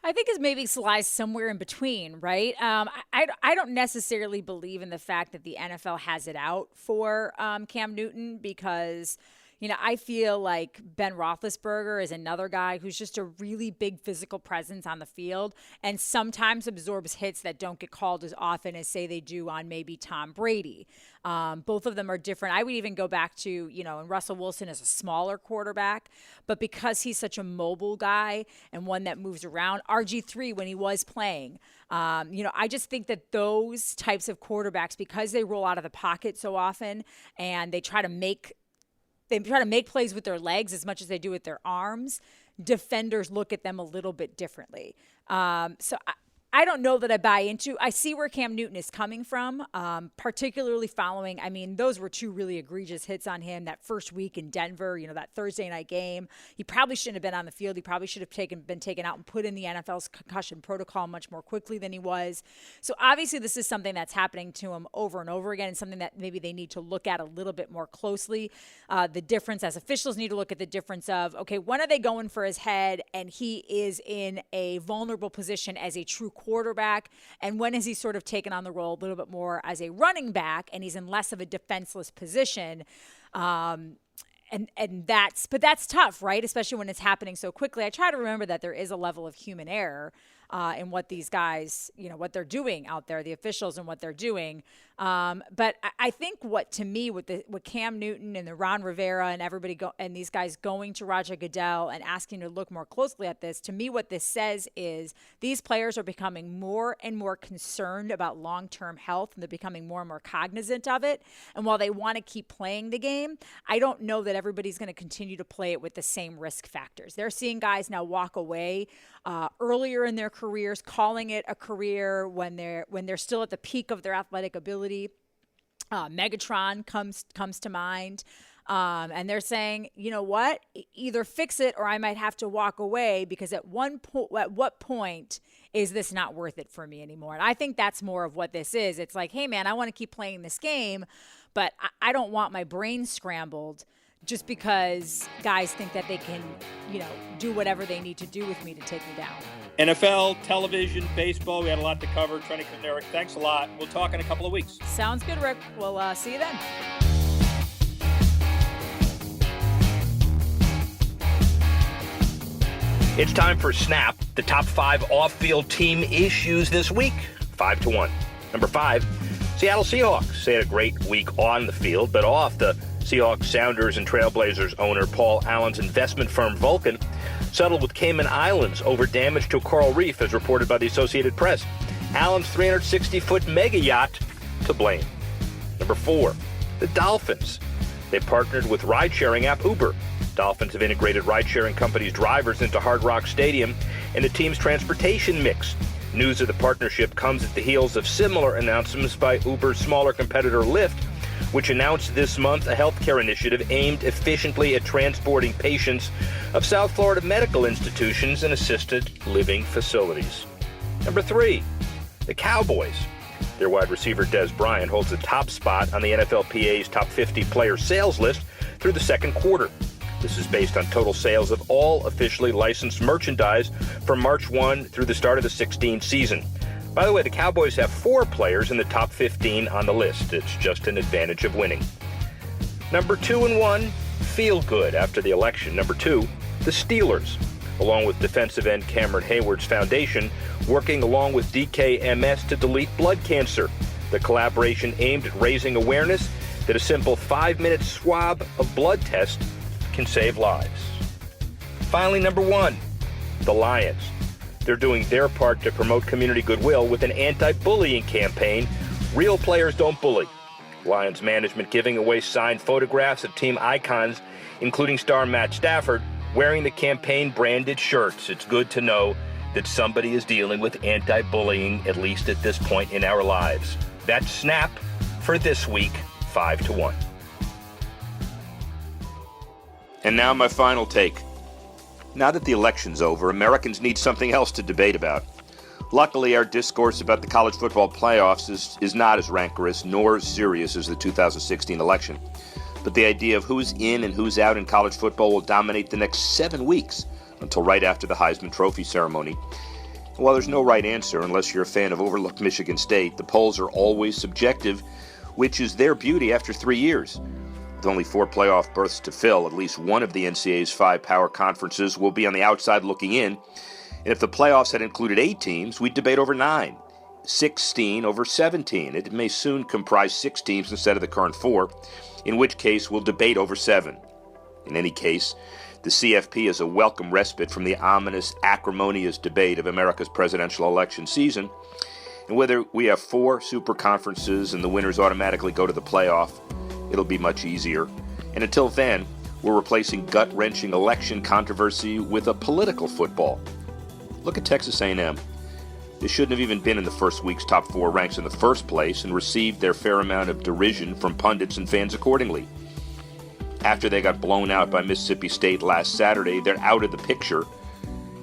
I think it maybe lies somewhere in between, right? I don't necessarily believe in the fact that the NFL has it out for Cam Newton because, I feel like Ben Roethlisberger is another guy who's just a really big physical presence on the field and sometimes absorbs hits that don't get called as often as, say, they do on maybe Tom Brady. Both of them are different. I would even go back to, and Russell Wilson is a smaller quarterback, but because he's such a mobile guy and one that moves around, RG3 when he was playing, I just think that those types of quarterbacks, because they roll out of the pocket so often and they try to make plays with their legs as much as they do with their arms, defenders look at them a little bit differently. So I don't know that I buy into. I see where Cam Newton is coming from, particularly following. I mean, those were two really egregious hits on him that first week in Denver. That Thursday night game. He probably shouldn't have been on the field. He probably should have been taken out and put in the NFL's concussion protocol much more quickly than he was. So obviously, this is something that's happening to him over and over again, and something that maybe they need to look at a little bit more closely. The difference, as officials need to look at the difference of, okay, when are they going for his head, and he is in a vulnerable position as a true quarterback, and when is he sort of taken on the role a little bit more as a running back, and he's in less of a defenseless position. And that's tough, right? Especially when it's happening so quickly. I try to remember that there is a level of human error in what these guys, what they're doing out there, the officials and what they're doing. But I think what Cam Newton and the Ron Rivera and everybody and these guys going to Roger Goodell and asking to look more closely at this, to me, what this says is these players are becoming more and more concerned about long-term health, and they're becoming more and more cognizant of it. And while they want to keep playing the game, I don't know that everybody's going to continue to play it with the same risk factors. They're seeing guys now walk away earlier in their careers, calling it a career when they're still at the peak of their athletic ability. Megatron comes to mind. And they're saying, you know what, either fix it or I might have to walk away, because at what point is this not worth it for me anymore? And I think that's more of what this is. It's like, hey, man, I want to keep playing this game, but I don't want my brain scrambled just because guys think that they can, do whatever they need to do with me to take me down. NFL, television, baseball, we had a lot to cover. Trenny and Eric, thanks a lot. We'll talk in a couple of weeks. Sounds good, Rick. We'll see you then. It's time for Snap, the top 5 off-field team issues this week, 5-1. Number 5, Seattle Seahawks. They had a great week on the field, but off, the Seahawks, Sounders, and Trailblazers owner Paul Allen's investment firm Vulcan settled with Cayman Islands over damage to a coral reef, as reported by the Associated Press. Allen's 360-foot mega yacht to blame. Number 4, the Dolphins. They partnered with ride-sharing app Uber. Dolphins have integrated ride-sharing companies' drivers into Hard Rock Stadium and the team's transportation mix. News of the partnership comes at the heels of similar announcements by Uber's smaller competitor Lyft, which announced this month a healthcare initiative aimed efficiently at transporting patients of South Florida medical institutions and assisted living facilities. Number 3, the Cowboys. Their wide receiver Dez Bryant holds the top spot on the NFLPA's top 50 player sales list through the second quarter. This is based on total sales of all officially licensed merchandise from March 1 through the start of the 16 season. By the way, the Cowboys have 4 players in the top 15 on the list. It's just an advantage of winning. Number 2 and 1, feel good after the election. Number 2, the Steelers, along with defensive end Cameron Hayward's foundation, working along with DKMS to delete blood cancer. The collaboration aimed at raising awareness that a simple 5-minute swab of blood test can save lives. Finally, number 1, the Lions. They're doing their part to promote community goodwill with an anti-bullying campaign, Real Players Don't Bully. Lions management giving away signed photographs of team icons, including star Matt Stafford, wearing the campaign-branded shirts. It's good to know that somebody is dealing with anti-bullying, at least at this point in our lives. That's Snap for this week, 5-1. And now my final take. Now that the election's over, Americans need something else to debate about. Luckily, our discourse about the college football playoffs is not as rancorous nor as serious as the 2016 election. But the idea of who's in and who's out in college football will dominate the next 7 weeks until right after the Heisman Trophy ceremony. While there's no right answer unless you're a fan of overlooked Michigan State, the polls are always subjective, which is their beauty after 3 years. With only 4 playoff berths to fill, at least one of the NCAA's 5 power conferences will be on the outside looking in. And if the playoffs had included 8 teams, we'd debate over 9, 16 over 17. It may soon comprise 6 teams instead of the current 4, in which case we'll debate over 7. In any case, the CFP is a welcome respite from the ominous, acrimonious debate of America's presidential election season. And whether we have 4 super conferences and the winners automatically go to the playoff, it'll be much easier. And until then, we're replacing gut-wrenching election controversy with a political football. Look at Texas A&M. They shouldn't have even been in the first week's top 4 ranks in the first place and received their fair amount of derision from pundits and fans accordingly. After they got blown out by Mississippi State last Saturday, they're out of the picture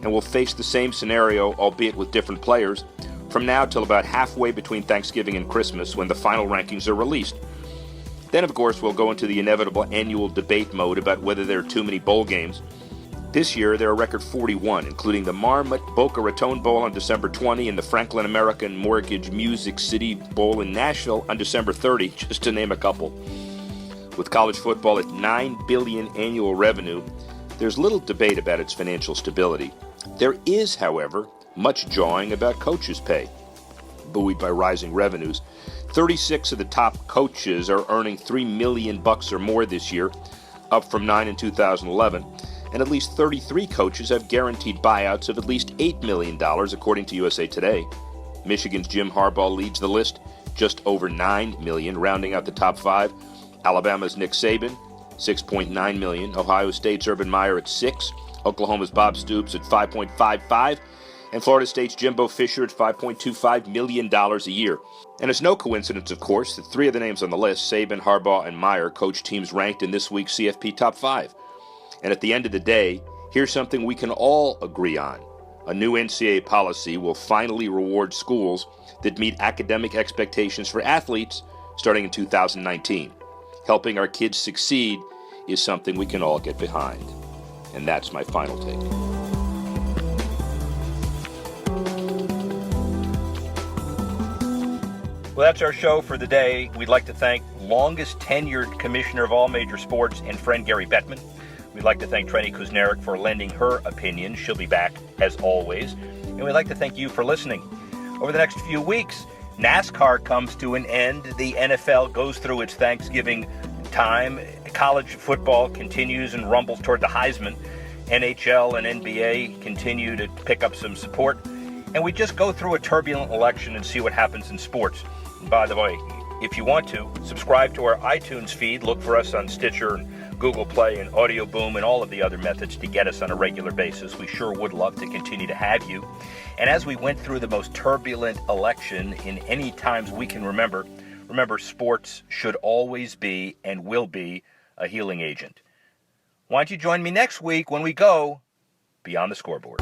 and will face the same scenario, albeit with different players, from now till about halfway between Thanksgiving and Christmas when the final rankings are released. Then, of course, we'll go into the inevitable annual debate mode about whether there are too many bowl games. This year, there are a record 41, including the Marmot Boca Raton Bowl on December 20 and the Franklin American Mortgage Music City Bowl in Nashville on December 30, just to name a couple. With college football at $9 billion annual revenue, there's little debate about its financial stability. There is, however, much jawing about coaches' pay. Buoyed by rising revenues, 36 of the top coaches are earning $3 million or more this year, up from 9 in 2011, and at least 33 coaches have guaranteed buyouts of at least $8 million, according to USA Today. Michigan's Jim Harbaugh leads the list, just over $9 million, rounding out the top 5. Alabama's Nick Saban, $6.9 million. Ohio State's Urban Meyer at $6 million. Oklahoma's Bob Stoops at $5.55 million. And Florida State's Jimbo Fisher at $5.25 million a year. And it's no coincidence, of course, that 3 of the names on the list, Saban, Harbaugh, and Meyer, coach teams ranked in this week's CFP Top 5. And at the end of the day, here's something we can all agree on. A new NCAA policy will finally reward schools that meet academic expectations for athletes starting in 2019. Helping our kids succeed is something we can all get behind. And that's my final take. Well, that's our show for the day. We'd like to thank longest tenured commissioner of all major sports and friend Gary Bettman. We'd like to thank Trenny Kuznirik for lending her opinion. She'll be back, as always. And we'd like to thank you for listening. Over the next few weeks, NASCAR comes to an end. The NFL goes through its Thanksgiving time. College football continues and rumbles toward the Heisman. NHL and NBA continue to pick up some support. And we just go through a turbulent election and see what happens in sports. And by the way, if you want to, subscribe to our iTunes feed. Look for us on Stitcher and Google Play and Audio Boom and all of the other methods to get us on a regular basis. We sure would love to continue to have you. And as we went through the most turbulent election in any times we can remember, sports should always be and will be a healing agent. Why don't you join me next week when we go Beyond the Scoreboard?